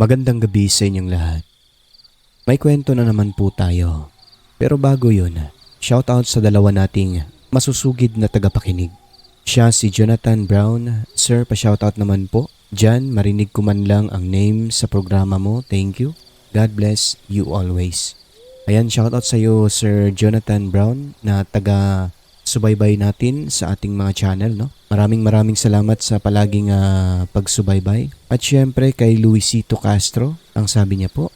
Magandang gabi sa inyong lahat. May kwento na naman po tayo. Pero bago yun, shoutout sa dalawa nating masusugid na tagapakinig. Siya si Jonathan Brown. Sir, pa-shoutout naman po. Jan, marinig ko man lang ang name sa programa mo. Thank you. God bless you always. Ayan, shoutout sa iyo Sir Jonathan Brown na taga-subaybay natin sa ating mga channel, no? Maraming salamat sa palaging pagsubaybay. At syempre kay Luisito Castro, ang sabi niya po,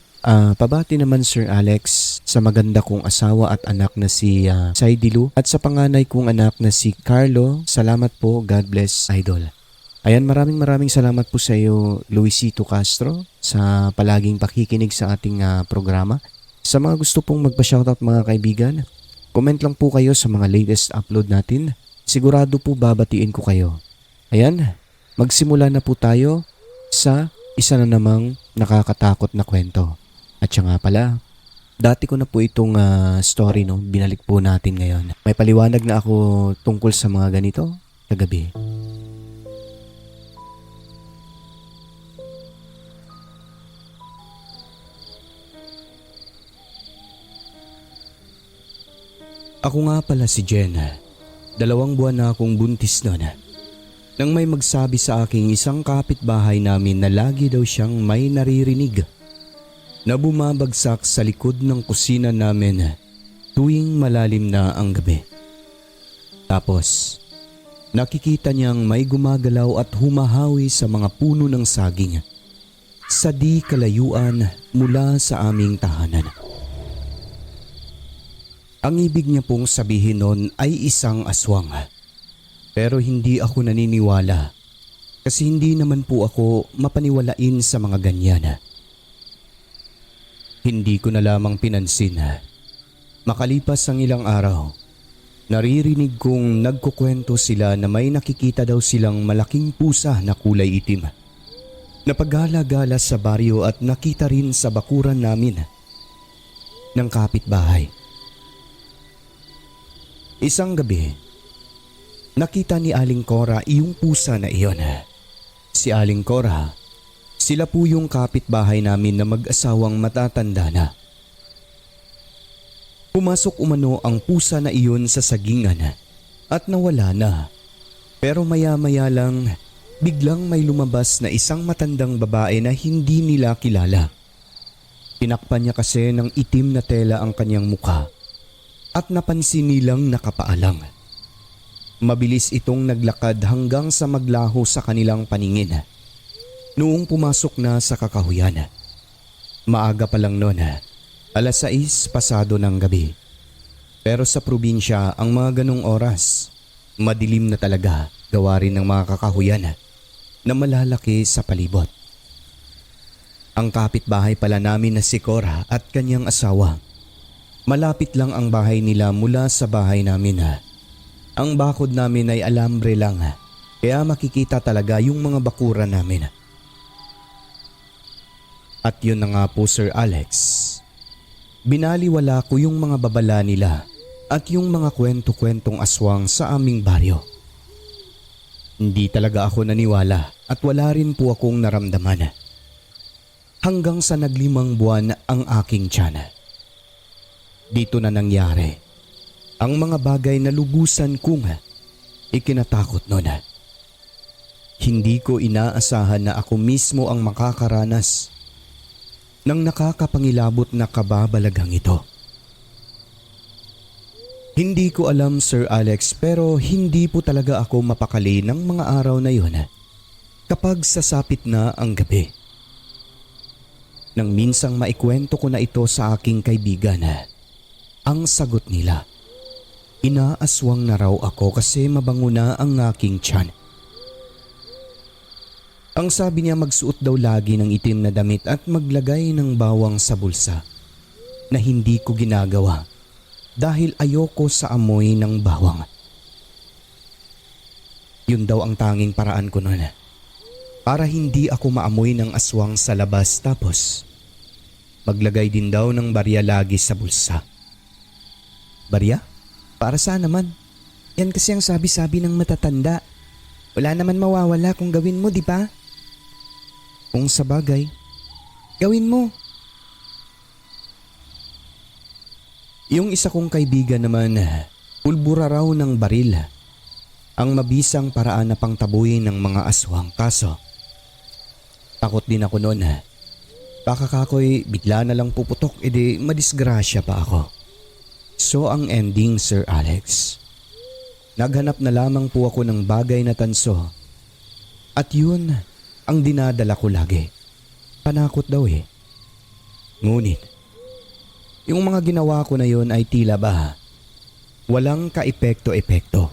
pabati naman Sir Alex sa maganda kong asawa at anak na si Saidilu at sa panganay kong anak na si Carlo. Salamat po, God bless Idol. Ayan, maraming salamat po sa iyo Luisito Castro sa palaging pakikinig sa ating programa. Sa mga gusto pong magpa-shoutout mga kaibigan, comment lang po kayo sa mga latest upload natin. Sigurado po babatiin ko kayo. Ayan, magsimula na po tayo sa isa na namang nakakatakot na kwento. At siya nga pala, dati ko na po itong story, no, binalik po natin ngayon. May paliwanag na ako tungkol sa mga ganito kagabi. Ako nga pala si Jenna. 2 buwan na akong buntis noon. Nang may magsabi sa aking isang kapitbahay namin na lagi daw siyang may naririnig na bumabagsak sa likod ng kusina namin tuwing malalim na ang gabi. Tapos, nakikita niyang may gumagalaw at humahawi sa mga puno ng saging sa di kalayuan mula sa aming tahanan. Ang ibig niya pong sabihin nun ay isang aswang. Pero hindi ako naniniwala kasi hindi naman po ako mapaniwalain sa mga ganyan. Hindi ko na lamang pinansin. Makalipas ang ilang araw, naririnig kong nagkukwento sila na may nakikita daw silang malaking pusa na kulay itim. Napagala-gala sa baryo at nakita rin sa bakuran namin ng kapitbahay. Isang gabi, nakita ni Aling Cora yung pusa na iyon. Si Aling Cora, sila po yung kapitbahay namin na mag-asawang matatanda na. Pumasok umano ang pusa na iyon sa sagingan at nawala na. Pero maya-maya lang, biglang may lumabas na isang matandang babae na hindi nila kilala. Tinakpan niya kasi ng itim na tela ang kanyang mukha. At napansin nilang nakapaalang. Mabilis itong naglakad hanggang sa maglaho sa kanilang paningin. Noong pumasok na sa kakahuyan. Maaga pa lang noon, 6:00 pasado ng gabi. Pero sa probinsya ang mga ganong oras, madilim na talaga gawa rin ng mga kakahuyan na malalaki sa palibot. Ang kapitbahay pala namin na si Cora at kanyang asawa. Malapit lang ang bahay nila mula sa bahay namin. Ang bakod namin ay alambre lang, kaya makikita talaga yung mga bakuran namin. At yun na nga po Sir Alex. Binaliwala ko yung mga babala nila at yung mga kwento-kwentong aswang sa aming baryo. Hindi talaga ako naniwala at wala rin po akong naramdaman. Hanggang sa nag5 buwan ang aking tiyan. Dito na nangyari ang mga bagay na lubusan kong ikinatakot noon. Hindi ko inaasahan na ako mismo ang makakaranas ng nakakapangilabot na kababalaghang ito. Hindi ko alam Sir Alex, pero hindi po talaga ako mapakali ng mga araw na yun kapag sasapit na ang gabi. Nang minsang maikwento ko na ito sa aking kaibigan, ang sagot nila, inaaswang na raw ako kasi mabango na ang aking tiyan. Ang sabi niya magsuot daw lagi ng itim na damit at maglagay ng bawang sa bulsa na hindi ko ginagawa dahil ayoko sa amoy ng bawang. Yun daw ang tanging paraan ko noon para hindi ako maamoy ng aswang sa labas, tapos maglagay din daw ng barya lagi sa bulsa. Barya? Para saan naman? Yan kasi ang sabi-sabi ng matatanda. Wala naman mawawala kung gawin mo, di ba? Kung sa bagay, Gawin mo. Yung isa kong kaibigan naman, pulbura raw ng baril. Ang mabisang paraan na pangtabuhin ng mga aswang, kaso takot din ako noon. Baka kakoy bigla na lang puputok, edi madisgrasya pa ako. So ang ending, Sir Alex, naghanap na lamang po ako ng bagay na tanso. At yun ang dinadala ko lagi. Panakot daw eh. Ngunit, yung mga ginawa ko na yun ay tila ba walang kaepekto-epekto.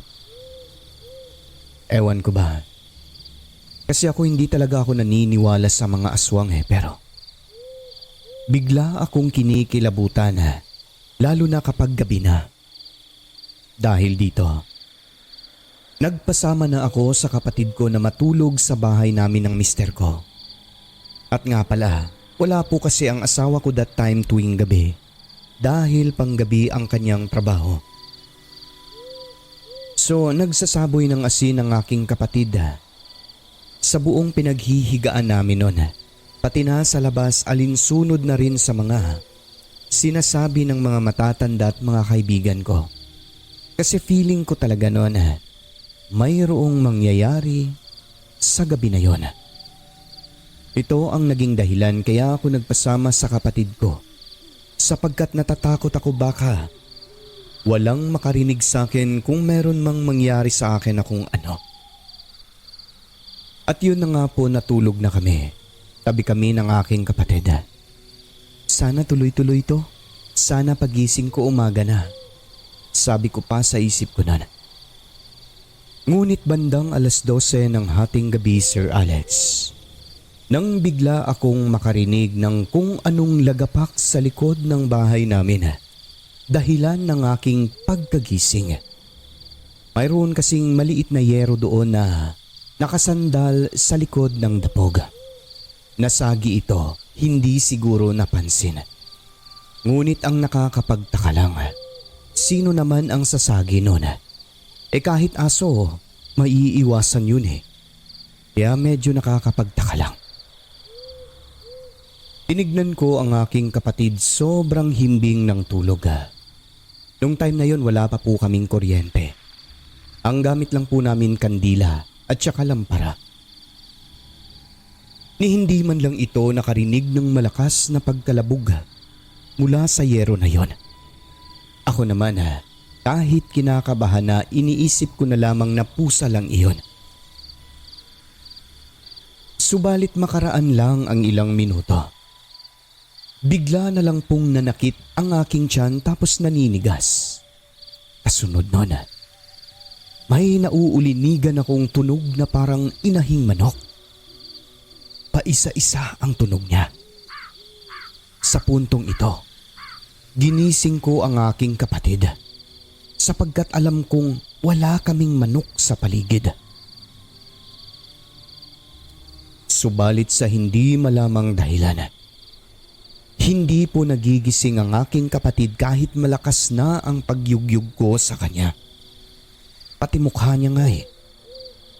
Ewan ko ba? Kasi ako hindi talaga ako naniniwala sa mga aswang pero bigla akong kinikilabutan lalo na kapag gabi na. Dahil dito, nagpasama na ako sa kapatid ko na matulog sa bahay namin ng mister ko. At nga pala, wala po kasi ang asawa ko that time tuwing gabi dahil panggabi ang kanyang trabaho. So nagsasaboy ng asin ang aking kapatid sa buong pinaghihigaan namin noon. Pati na sa labas alinsunod na rin sa mga sinasabi ng mga matatanda at mga kaibigan ko. Kasi feeling ko talaga noon mayroong mangyayari sa gabi na yon. Ito ang naging dahilan kaya ako nagpasama sa kapatid ko sapagkat natatakot ako baka walang makarinig sa akin kung meron mang mangyari sa akin na kung ano. At yun na nga po, natulog na kami. Tabi kami ng aking kapatid. Sana tuloy-tuloy to. Sana pagising ko umaga na. Sabi ko pa sa isip ko na. Ngunit bandang 12:00 ng hating gabi, Sir Alex, nang bigla akong makarinig ng kung anong lagapak sa likod ng bahay namin. Dahilan ng aking pagkagising. Mayroon kasing maliit na yero doon na nakasandal sa likod ng dapog. Nasagi ito, hindi siguro napansin. Ngunit ang nakakapagtaka lang, sino naman ang sasagi noon? Kahit aso, maiiwasan yun Kaya medyo nakakapagtaka lang. Tinignan ko ang aking kapatid, sobrang himbing ng tulog. Nung time na yon wala pa po kaming kuryente. Ang gamit lang po namin kandila at saka lampara. Ni hindi man lang ito nakarinig ng malakas na pagkalabog mula sa yero na yon. Ako naman kahit kinakabahan na iniisip ko na lamang na pusa lang iyon. Subalit makaraan lang ang ilang minuto. Bigla na lang pong nanakit ang aking tiyan tapos naninigas. Kasunod nun, may nauulinigan akong tunog na parang inahing manok. Paisa-isa ang tunog niya. Sa puntong ito, ginising ko ang aking kapatid sapagkat alam kong wala kaming manok sa paligid. Subalit sa hindi malamang dahilan, hindi po nagigising ang aking kapatid kahit malakas na ang pagyugyug ko sa kanya. Pati mukha niya nga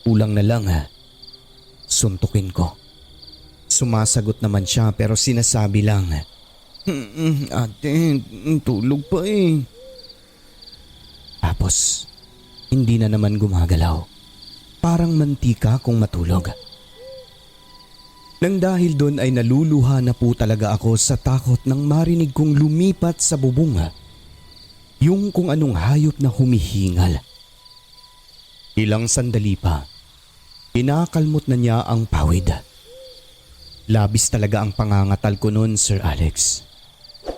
Kulang na lang suntukin ko. Sumasagot naman siya pero sinasabi lang, Ate, tulog pa Tapos, hindi na naman gumagalaw. Parang mantika kung matulog. Nang dahil doon ay naluluha na po talaga ako sa takot nang marinig kong lumipat sa bubong yung kung anong hayop na humihingal. Ilang sandali pa, kinakalmot na niya ang pawid. Labis talaga ang pangangatal ko noon, Sir Alex.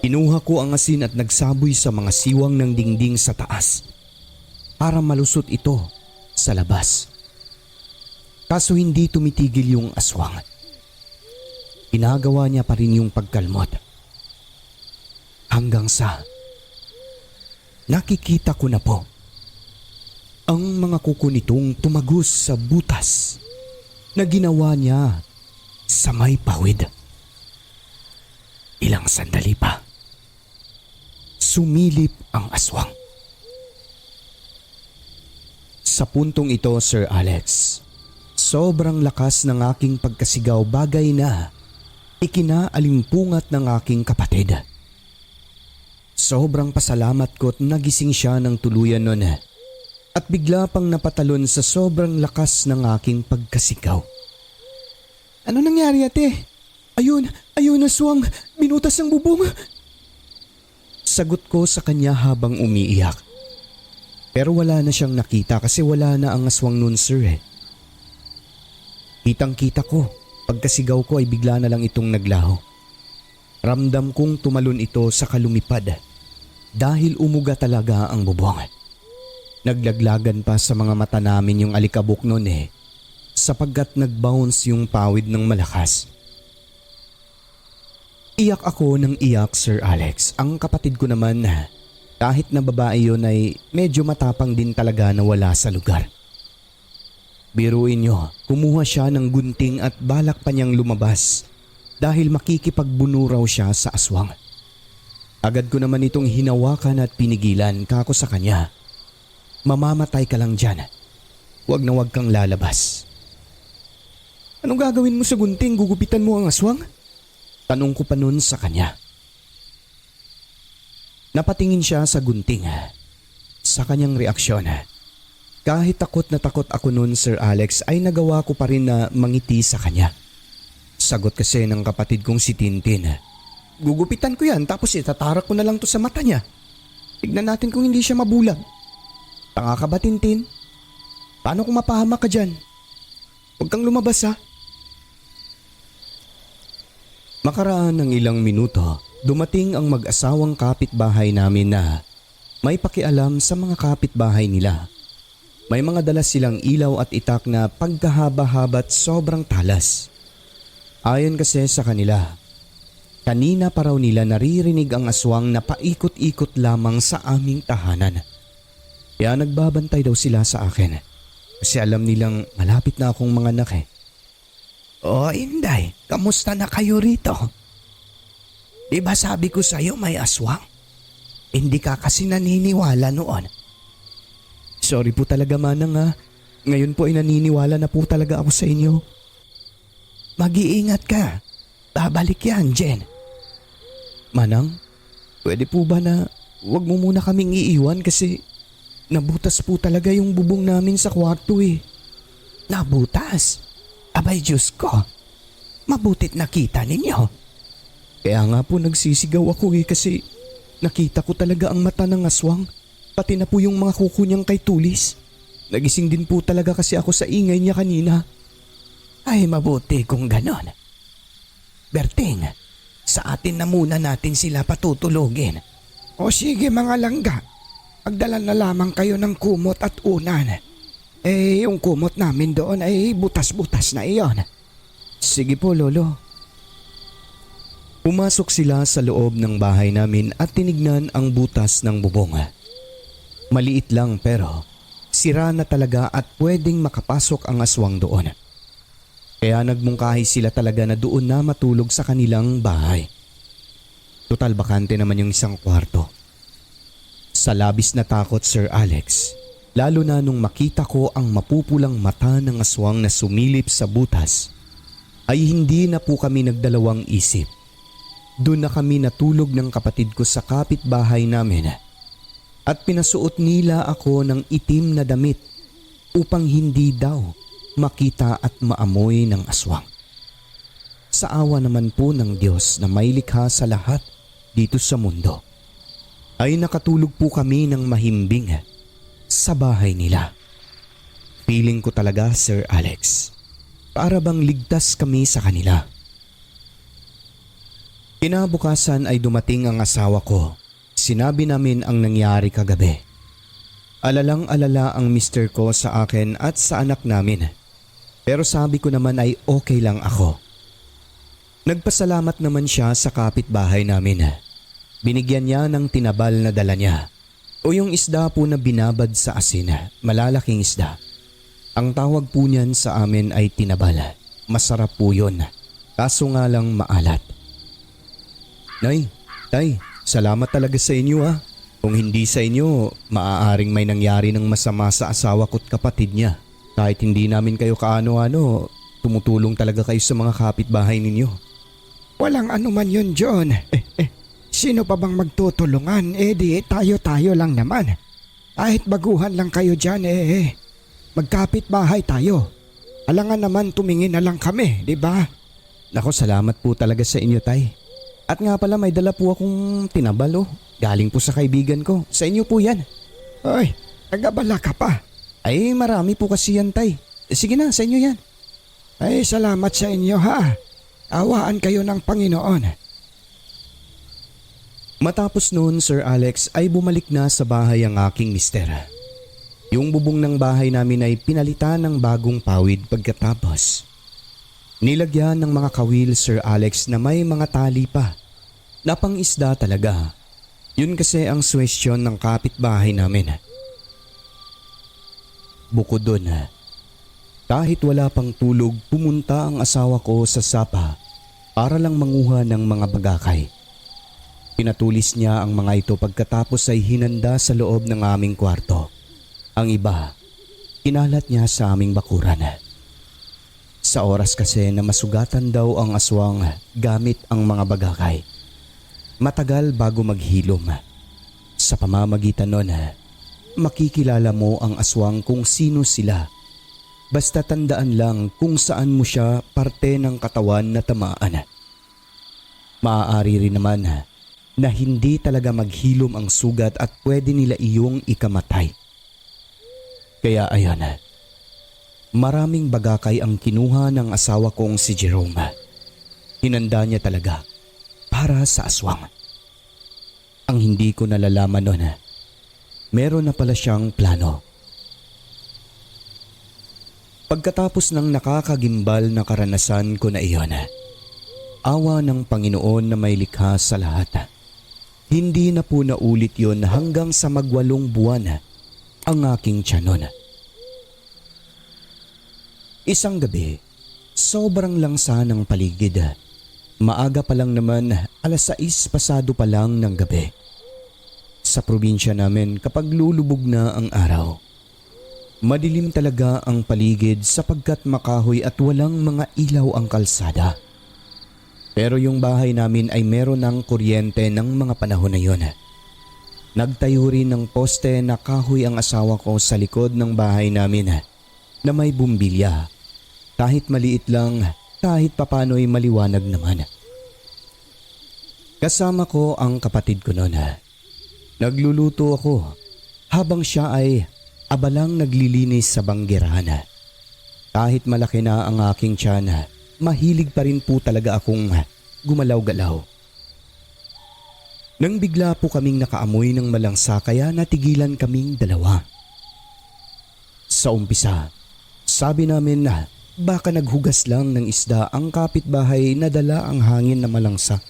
Kinuha ko ang asin at nagsaboy sa mga siwang ng dingding sa taas para malusot ito sa labas. Kaso hindi tumitigil yung aswang. Ginagawa niya pa rin yung pagkalmot. Hanggang sa nakikita ko na po ang mga kuko nitong tumagos sa butas na ginawa niya sa may pawid. Ilang sandali pa, sumilip ang aswang. Sa puntong ito, Sir Alex, sobrang lakas ng aking pagkasigaw, bagay na ikinaalimpungat ng aking kapatid. Sobrang pasalamat ko't nagising siya ng tuluyan nun at bigla pang napatalon sa sobrang lakas ng aking pagkasigaw. Ano nangyari ate? Ayun aswang, binutas ang bubong. Sagot ko sa kanya habang umiiyak. Pero wala na siyang nakita kasi wala na ang aswang nun sir. Kitang-kita ko, pagkasigaw ko ay bigla na lang itong naglaho. Ramdam kong tumalon ito sa kalumipad dahil umuga talaga ang bubong. Naglaglagan pa sa mga mata namin yung alikabok nun sapagkat nag-bounce yung pawid ng malakas. Iyak ako ng iyak Sir Alex. Ang kapatid ko naman kahit na babae yun ay medyo matapang din talaga na wala sa lugar. Biruin nyo, kumuha siya ng gunting at balak pa niyang lumabas dahil makikipagbuno raw siya sa aswang. Agad ko naman itong hinawakan at pinigilan kako sa kanya. Mamamatay ka lang dyan. Huwag na huwag kang lalabas. Anong gagawin mo sa gunting? Gugupitan mo ang aswang? Tanong ko pa nun sa kanya. Napatingin siya sa gunting. Sa kanyang reaksyon, kahit takot na takot ako nun Sir Alex ay nagawa ko pa rin na mangiti sa kanya. Sagot kasi ng kapatid kong si Tintin. Gugupitan ko yan tapos itatarak ko na lang to sa mata niya. Tignan natin kung hindi siya mabulag. Tanga ka ba Tintin? Paano kung mapahamak ka dyan? Huwag kang lumabas ha. Makaraan ng ilang minuto, dumating ang mag-asawang kapitbahay namin na may pakialam sa mga kapitbahay nila. May mga dala silang ilaw at itak na pagkahaba-haba't sobrang talas. Ayon kasi sa kanila, kanina pa raw nila naririnig ang aswang na paikot-ikot lamang sa aming tahanan. Kaya nagbabantay daw sila sa akin kasi alam nilang malapit na akong mga anak O Inday, kamusta na kayo rito? Di ba sabi ko sa'yo may aswang? Hindi ka kasi naniniwala noon. Sorry po talaga Manang Ngayon po ay naniniwala na po talaga ako sa inyo. Mag-iingat ka. Babalik yan, Jen. Manang, pwede po ba na wag mo muna kaming iiwan kasi nabutas po talaga yung bubong namin sa kwarto Nabutas? Abay Diyos ko, mabutit nakita ninyo. Kaya nga po nagsisigaw ako kasi nakita ko talaga ang mata ng aswang, pati na po yung mga kuko niyang kay Tulis. Nagising din po talaga kasi ako sa ingay niya kanina. Ay mabuti kung ganon. Berting, sa atin na muna natin sila patutulogin. O sige mga langga, magdala na lamang kayo ng kumot at unan. Yung kumot namin doon ay butas-butas na iyon. Sige po, Lolo. Pumasok sila sa loob ng bahay namin at tinignan ang butas ng bubong. Maliit lang pero sira na talaga at pwedeng makapasok ang aswang doon. Kaya nagmungkahi sila talaga na doon na matulog sa kanilang bahay. Total bakante naman yung isang kwarto. Sa labis na takot Sir Alex, lalo na nung makita ko ang mapupulang mata ng aswang na sumilip sa butas, ay hindi na po kami nagdalawang isip. Doon na kami natulog ng kapatid ko sa kapitbahay namin at pinasuot nila ako ng itim na damit upang hindi daw makita at maamoy ng aswang. Sa awa naman po ng Diyos na may likha sa lahat dito sa mundo, ay nakatulog po kami ng mahimbing sa bahay nila. Feeling ko talaga Sir Alex, para bang ligtas kami sa kanila. Kinabukasan ay dumating ang asawa ko. Sinabi namin ang nangyari kagabi. Alalang-alala ang mister ko sa akin at sa anak namin. Pero sabi ko naman ay okay lang ako. Nagpasalamat naman siya sa kapitbahay namin. Binigyan niya ng tinabal na dala niya. O yung isda po na binabad sa asin, malalaking isda. Ang tawag po niyan sa amin ay tinabal. Masarap po yun, kaso nga lang maalat. Nay, tay, salamat talaga sa inyo ah. Kung hindi sa inyo, maaaring may nangyari ng masama sa asawa ko't kapatid niya. Kahit hindi namin kayo kaano-ano, tumutulong talaga kayo sa mga kapitbahay ninyo. Walang anuman yun, John. Sino pa bang magtutulungan? Di tayo-tayo lang naman. Kahit baguhan lang kayo dyan magkapit bahay tayo. Alangan naman tumingin na lang kami, di ba? Nako, salamat po talaga sa inyo, Tay. At nga pala, may dala po akong tinabal, oh. Galing po sa kaibigan ko. Sa inyo po yan. Ay, nagabala ka pa. Ay, marami po kasi yan, Tay. Sige na, sa inyo yan. Ay, salamat sa inyo ha. Awaan kayo ng Panginoon. Matapos noon, Sir Alex, ay bumalik na sa bahay ang aking mister. Yung bubong ng bahay namin ay pinalitan ng bagong pawid pagkatapos. Nilagyan ng mga kawil, Sir Alex, na may mga tali pa. Napang-isda talaga. Yun kasi ang suwestyon ng kapitbahay namin. Bukod doon, kahit wala pang tulog, pumunta ang asawa ko sa sapa para lang manguha ng mga bagakay. Pinatulis niya ang mga ito pagkatapos ay hinanda sa loob ng aming kwarto. Ang iba, kinalat niya sa aming bakuran. Sa oras kasi na masugatan daw ang aswang gamit ang mga bagakay. Matagal bago maghilom. Sa pamamagitan nun, makikilala mo ang aswang kung sino sila. Basta tandaan lang kung saan mo siya parte ng katawan na tamaan. Maaari rin naman na hindi talaga maghilom ang sugat at pwede nila iyong ikamatay. Kaya ayan, maraming bagakay ang kinuha ng asawa kong si Jerome. Hinanda niya talaga para sa aswang. Ang hindi ko nalalaman noon, meron na pala siyang plano. Pagkatapos ng nakakagimbal na karanasan ko na iyon, awa ng Panginoon na may likha sa lahat, hindi na po naulit yon hanggang sa mag-8 buwan ang aking tiyanon. Isang gabi, sobrang langsa ng paligid. Maaga pa lang naman, 6:00 pasado pa lang ng gabi. Sa probinsya namin kapag lulubog na ang araw, madilim talaga ang paligid sapagkat makahoy at walang mga ilaw ang kalsada. Pero yung bahay namin ay meron ng kuryente ng mga panahon na yun. Nagtayo rin ng poste na kahoy ang asawa ko sa likod ng bahay namin na may bumbilya. Kahit maliit lang, kahit papano'y maliwanag naman. Kasama ko ang kapatid ko noon. Nagluluto ako habang siya ay abalang naglilinis sa banggerahan. Kahit malaki na ang aking tiyan, mahilig pa rin po talaga akong gumalaw-galaw. Nang bigla po kaming nakaamoy ng malangsa kaya natigilan kaming dalawa. Sa umpisa, sabi namin na baka naghugas lang ng isda ang kapitbahay na dala ang hangin na malangsa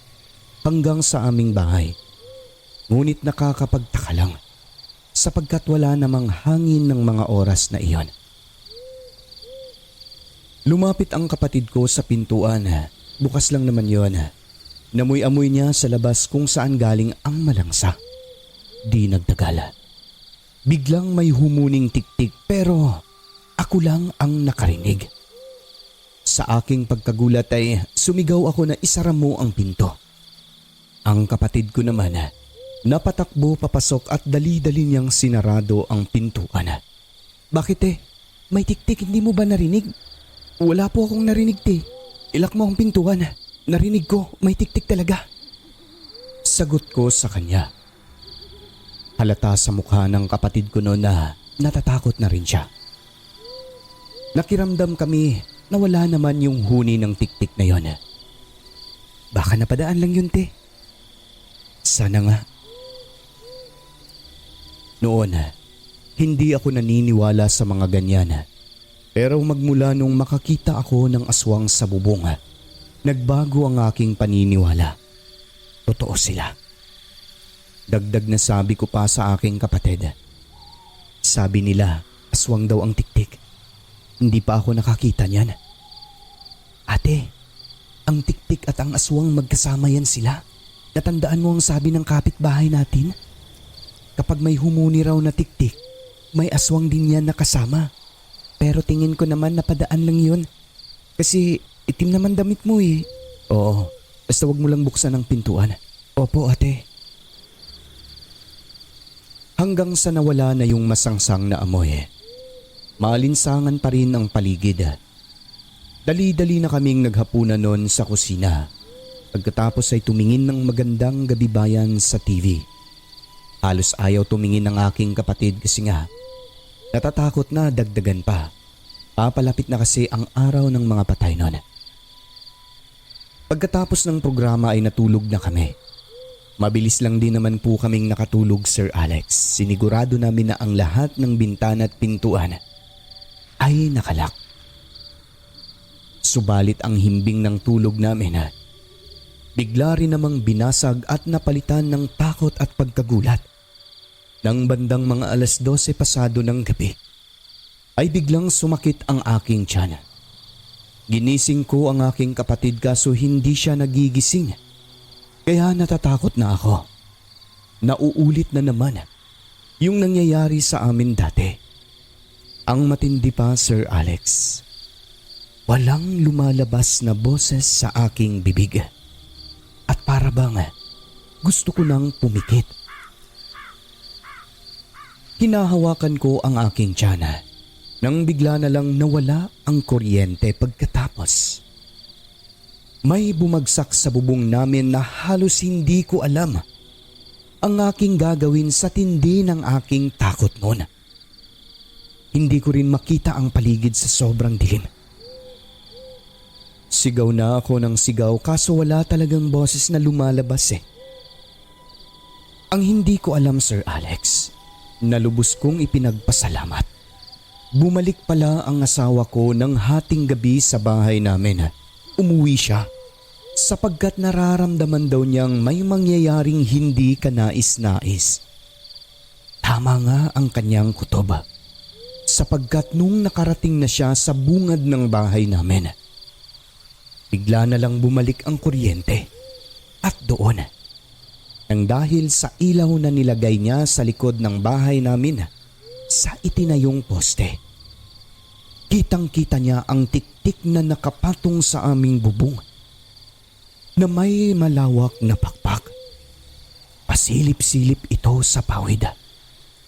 hanggang sa aming bahay. Ngunit nakakapagtaka lang sapagkat wala namang hangin ng mga oras na iyon. Lumapit ang kapatid ko sa pintuan. Bukas lang naman yon. Namoy-amoy niya sa labas kung saan galing ang malangsa. Di nagtagal. Biglang may humuning tiktik pero ako lang ang nakarinig. Sa aking pagkagulat ay sumigaw ako na isara mo ang pinto. Ang kapatid ko naman napatakbo papasok at dali-dali niyang sinarado ang pintuan. Bakit May tiktik, hindi mo ba narinig? Wala po akong narinig Ilak mo ang pintuan. Narinig ko, may tiktik talaga. Sagot ko sa kanya. Halata sa mukha ng kapatid ko noon na natatakot na rin siya. Nakiramdam kami na wala naman yung huni ng tiktik na yon. Baka napadaan lang yun, Sana nga. Noon, hindi ako naniniwala sa mga ganyan. Pero magmula nung makakita ako ng aswang sa bubong, nagbago ang aking paniniwala. Totoo sila. Dagdag na sabi ko pa sa aking kapatid. Sabi nila, aswang daw ang tiktik. Hindi pa ako nakakita niyan. Ate, ang tiktik at ang aswang magkasama yan sila. Natandaan mo ang sabi ng kapitbahay natin? Kapag may humuni raw na tiktik, may aswang din yan nakasama. Pero tingin ko naman napadaan lang yun. Kasi itim naman damit mo. Oo, Basta wag mo lang buksan ang pintuan. Opo ate. Hanggang sa nawala na yung masangsang na amoy. Maalinsangan pa rin ang paligid. Dali-dali na kaming naghapunan noon sa kusina. Pagkatapos ay tumingin ng magandang gabibayan sa TV. Halos ayaw tumingin ng aking kapatid kasi nga natatakot na dagdagan pa. Papalapit na kasi ang araw ng mga patay noon. Pagkatapos ng programa ay natulog na kami. Mabilis lang din naman po kaming nakatulog, Sir Alex. Sinigurado namin na ang lahat ng bintana at pintuan ay nakalak. Subalit ang himbing ng tulog namin bigla rin namang binasag at napalitan ng takot at pagkagulat. Nang bandang mga 12:00 pasado ng gabi, ay biglang sumakit ang aking tiyan. Ginising ko ang aking kapatid kaso hindi siya nagigising. Kaya natatakot na ako. Nauulit na naman yung nangyayari sa amin dati. Ang matindi pa, Sir Alex, walang lumalabas na boses sa aking bibig. At para bang gusto ko nang pumikit. Hinahawakan ko ang aking tiyan nang bigla na lang nawala ang kuryente pagkatapos. May bumagsak sa bubong namin na halos hindi ko alam ang aking gagawin sa tindi ng aking takot noon. Hindi ko rin makita ang paligid sa sobrang dilim. Sigaw na ako ng sigaw kaso wala talagang boses na lumalabas eh. Ang hindi ko alam, Sir Alex, na lubos kong ipinagpasalamat. Bumalik pala ang asawa ko ng hating gabi sa bahay namin. Umuwi siya sapagkat nararamdaman daw niyang may mangyayaring hindi kanais-nais. Tama nga ang kanyang kutob sapagkat nung nakarating na siya sa bungad ng bahay namin, bigla na lang bumalik ang kuryente at doon, nang dahil sa ilaw na nilagay niya sa likod ng bahay namin sa itinayong poste, kitang-kita niya ang tiktik na nakapatong sa aming bubong na may malawak na pakpak. Pasilip-silip ito sa pawid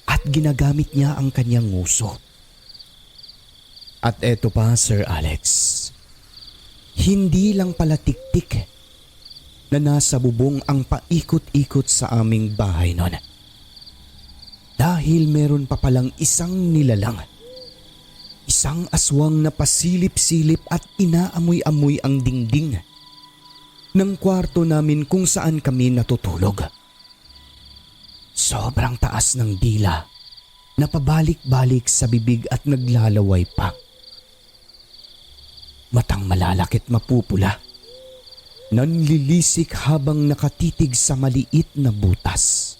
at ginagamit niya ang kanyang nguso. At eto pa, Sir Alex, hindi lang pala tiktik na nasa bubong ang paikot-ikot sa aming bahay noon. Dahil meron pa palang isang nilalang. Isang aswang na pasilip-silip at inaamoy-amoy ang dingding ng kwarto namin kung saan kami natutulog. Sobrang taas ng dila na pabalik-balik sa bibig at naglalaway pa. Matang malalakit mapupula, nanlilisik habang nakatitig sa maliit na butas.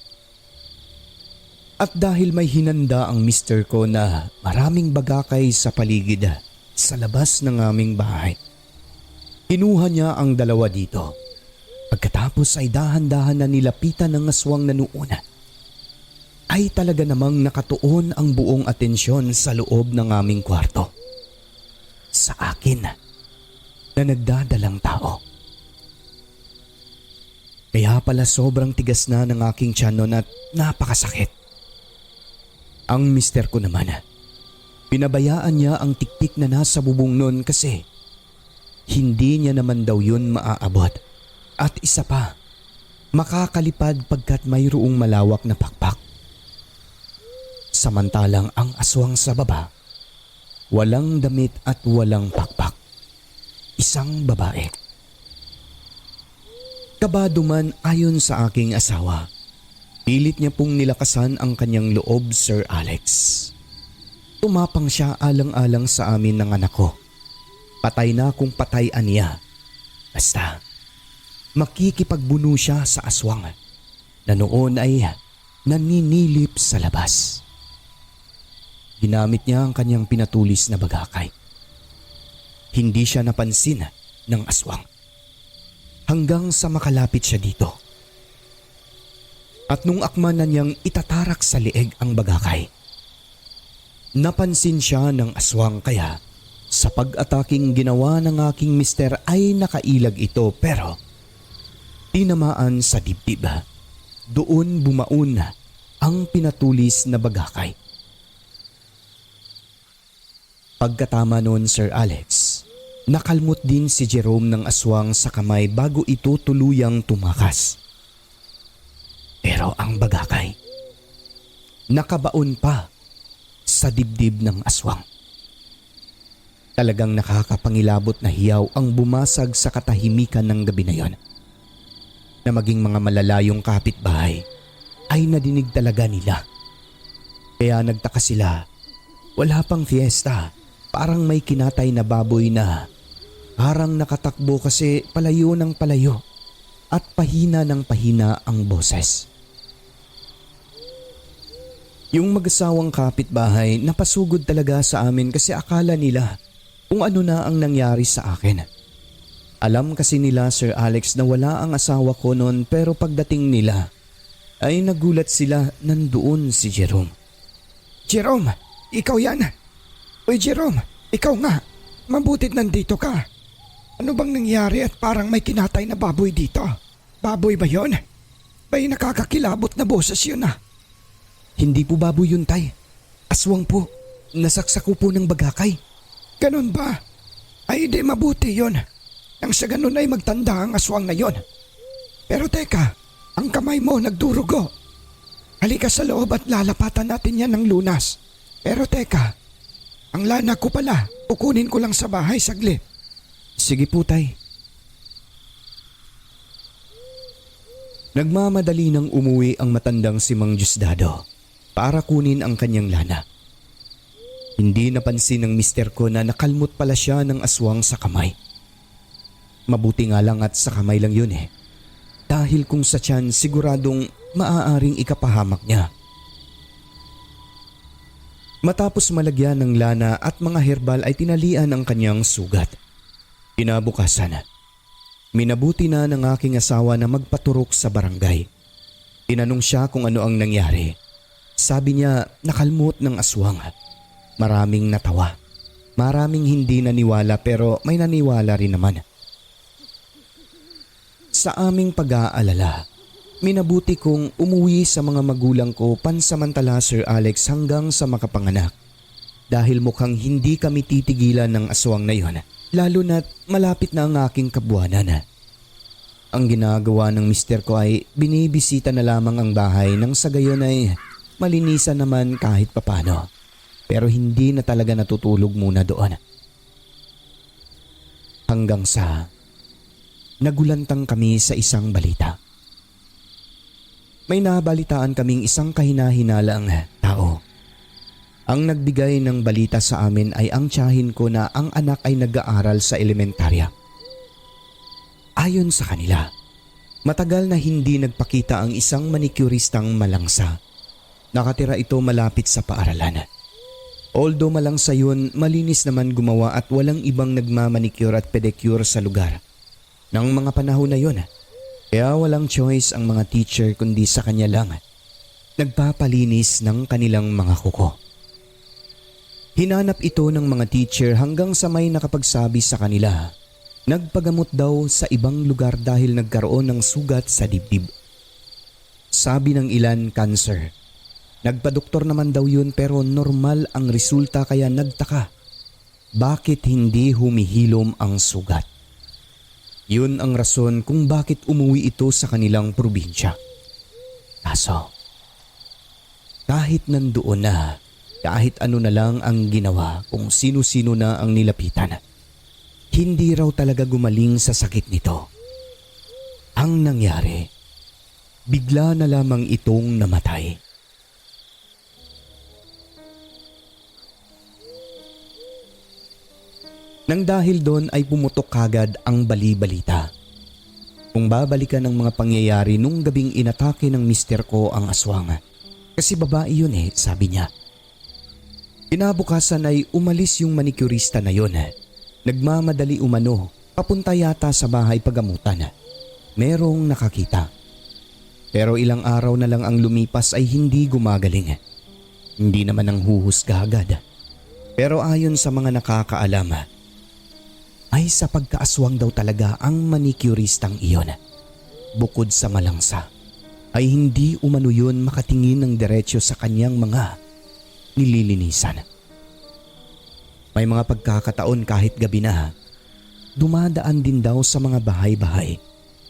At dahil may hinanda ang mister ko na maraming bagakay sa paligid sa labas ng aming bahay, kinuha niya ang dalawa dito. Pagkatapos ay dahan-dahan na nilapitan ng aswang na noon. Ay talaga namang nakatuon ang buong atensyon sa loob ng aming kwarto. Sa akin na nagdadalang tao. Kaya pala sobrang tigas na ng aking tiyan noon at napakasakit. Ang mister ko naman, pinabayaan niya ang tiktik na nasa bubong noon kasi hindi niya naman daw yun maaabot. At isa pa, makakalipad pagkat mayroong malawak na pakpak. Samantalang ang aswang sa baba, walang damit at walang pakpak. Isang babae. Kabado man ayon sa aking asawa, pilit niya pong nilakasan ang kanyang loob, Sir Alex. Tumapang siya alang-alang sa amin ng anak ko. Patay na kung patay aniya. Basta, makikipagbuno siya sa aswang na noon ay naninilip sa labas. Ginamit niya ang kanyang pinatulis na bagakay. Hindi siya napansin ng aswang hanggang sa makalapit siya dito. At nung akman na niyang itatarak sa leeg ang bagakay, napansin siya ng aswang kaya sa pag-ataking ginawa ng aking mister ay nakailag ito pero tinamaan sa dibdib. Doon bumaon ang pinatulis na bagakay. Pagkatama noon, Sir Alex, nakalmot din si Jerome ng aswang sa kamay bago ito tuluyang tumakas. Pero ang bagakay, nakabaon pa sa dibdib ng aswang. Talagang nakakapangilabot na hiyaw ang bumasag sa katahimikan ng gabi na yon. Na maging mga malalayong kapitbahay ay nadinig talaga nila. Kaya nagtaka sila, wala pang fiesta, parang may kinatay na baboy na parang nakatakbo kasi palayo ng palayo at pahina ng pahina ang boses. Yung mag-asawang kapitbahay napasugod talaga sa amin kasi akala nila kung ano na ang nangyari sa akin. Alam kasi nila, Sir Alex, na wala ang asawa ko noon pero pagdating nila ay nagulat sila nandoon si Jerome. Jerome, ikaw yan. Uy Jerome, ikaw nga. Mabutit nandito ka. Ano bang nangyari at parang may kinatay na baboy dito? Baboy ba yon? May nakakakilabot na boses yun ah. Hindi po baboy yun, Tay. Aswang po. Nasaksak ko po ng bagakay. Ganun ba? Ay di mabuti yon. Nang sa ganun ay magtanda ang aswang na yon. Pero teka, ang kamay mo nagdurugo. Halika sa loob at lalapatan natin yan ng lunas. Pero teka, ang lana ko pala, kukunin ko lang sa bahay saglit. Sige po, Tay. Nagmamadali nang umuwi ang matandang si Mang Diosdado para kunin ang kanyang lana. Hindi napansin ng mister ko na nakalmot pala siya ng aswang sa kamay. Mabuti nga lang at sa kamay lang yun eh. Dahil kung sa tiyan siguradong maaaring ikapahamak niya. Matapos malagyan ng lana at mga herbal ay tinalian ang kanyang sugat. Kinabukasan, minabuti na ng aking asawa na magpaturok sa barangay. Tinanong siya kung ano ang nangyari. Sabi niya nakalmot ng aswang. Maraming natawa. Maraming hindi naniwala pero may naniwala rin naman. Sa aming pag-aalala, minabuti kong umuwi sa mga magulang ko pansamantala, Sir Alex, hanggang sa makapanganak. Dahil mukhang hindi kami titigilan ng aswang na yon, lalo na't malapit na ang aking kabuwanan. Ang ginagawa ng mister ko ay binibisita na lamang ang bahay nang sa gayon ay malinisan naman kahit papano. Pero hindi na talaga natutulog muna doon. Hanggang sa nagulantang kami sa isang balita. May nabalitaan kaming isang kahina-hinalang tao. Ang nagbigay ng balita sa amin ay ang tiyahin ko na ang anak ay nag-aaral sa elementarya. Ayon sa kanila, matagal na hindi nagpakita ang isang manicuristang malangsa. Nakatira ito malapit sa paaralan. Although malangsa yun, malinis naman gumawa at walang ibang nagmamanicure at pedicure sa lugar. Nang mga panahon na yun, kaya walang choice ang mga teacher kundi sa kanya lang nagpapalinis ng kanilang mga kuko. Hinanap ito ng mga teacher hanggang sa may nakapagsabi sa kanila. Nagpagamot daw sa ibang lugar dahil nagkaroon ng sugat sa dibdib. Sabi ng ilan, cancer. Nagpadoktor naman daw yun pero normal ang resulta kaya nagtaka. Bakit hindi humihilom ang sugat? Yun ang rason kung bakit umuwi ito sa kanilang probinsya. Kaso, kahit nandoon na, kahit ano na lang ang ginawa, kung sino-sino na ang nilapitan, hindi raw talaga gumaling sa sakit nito. Ang nangyari, bigla na lamang itong namatay. Nang dahil doon ay pumutok kagad ang bali-balita. Kung babalikan ang mga pangyayari nung gabing inatake ng mister ko ang aswang. Kasi babae yun eh, sabi niya. Kinabukasan ay umalis yung manicurista na yun. Nagmamadali umano, papunta yata sa bahay pagamutan. Merong nakakita. Pero ilang araw na lang ang lumipas ay hindi gumagaling. Hindi naman ang huhusga agad. Pero ayon sa mga nakakaalam, ay sa pagkaaswang daw talaga ang manicuristang iyon. bukod sa malangsa, ay hindi umano yun makatingin ng diretsyo sa kanyang mga nililinisan. May mga pagkakataon kahit gabi na, dumadaan din daw sa mga bahay-bahay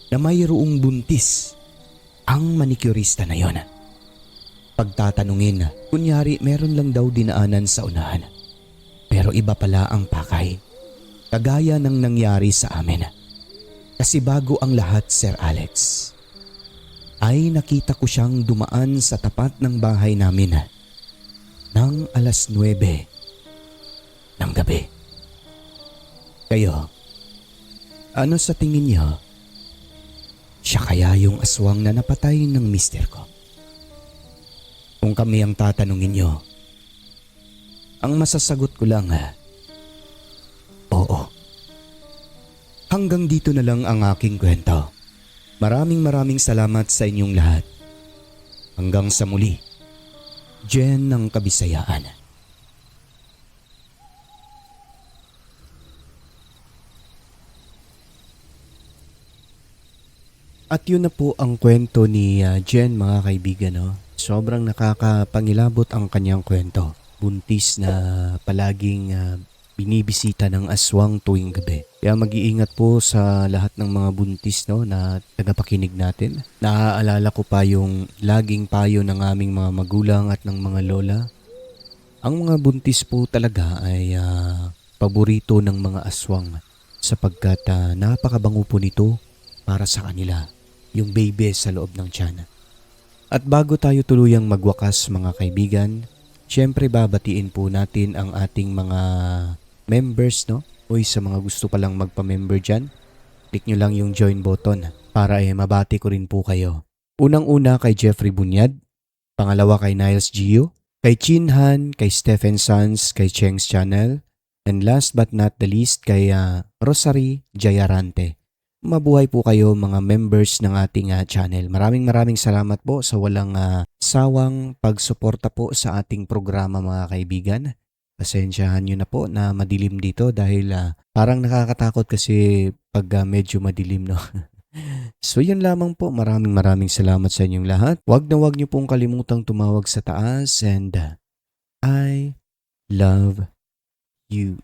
na mayroong buntis ang manikurista na yon. Pagtatanungin, kunyari meron lang daw dinaanan sa unahan. Pero iba pala ang pakay, kagaya ng nangyari sa amin. Kasi bago ang lahat, Sir Alex, ay nakita ko siyang dumaan sa tapat ng bahay namin ng 9:00 ng gabi. Kayo, ano sa tingin niyo? Siya kaya yung aswang na napatay ng mister ko? Kung kami ang tatanungin niyo, ang masasagot ko lang, oo. Hanggang dito na lang ang aking kwento. Maraming salamat sa inyong lahat. Hanggang sa muli, Jen ng Kabisayaan. At yun na po ang kwento ni Jen, mga kaibigan. No? Sobrang nakakapangilabot ang kanyang kwento. Buntis na palaging binibisita ng aswang tuwing gabi. Kaya mag-iingat po sa lahat ng mga buntis, no, na tagapakinig natin. Naaalala ko pa yung laging payo ng aming mga magulang at ng mga lola. Ang mga buntis po talaga ay paborito ng mga aswang sapagkat napakabango po nito para sa kanila, yung baby sa loob ng tiyan. At bago tayo tuluyang magwakas, mga kaibigan, syempre babatiin po natin ang ating mga members, no? Uy, sa mga gusto palang magpa-member dyan, click nyo lang yung join button para mabati ko rin po kayo. Unang-una kay Jeffrey Bunyad, pangalawa kay Niles Gio, kay Chinhan, kay Stephen Sanz, kay Cheng's Channel, and last but not the least kay Rosary Jayarante. Mabuhay po kayo, mga members ng ating channel. Maraming salamat po sa walang sawang pagsuporta po sa ating programa, mga kaibigan. Pasensyahan nyo na po na madilim dito dahil parang nakakatakot kasi pag medyo madilim, no? So yun lamang po. Maraming salamat sa inyong lahat. Huwag nyo pong kalimutang tumawag sa taas and I love you.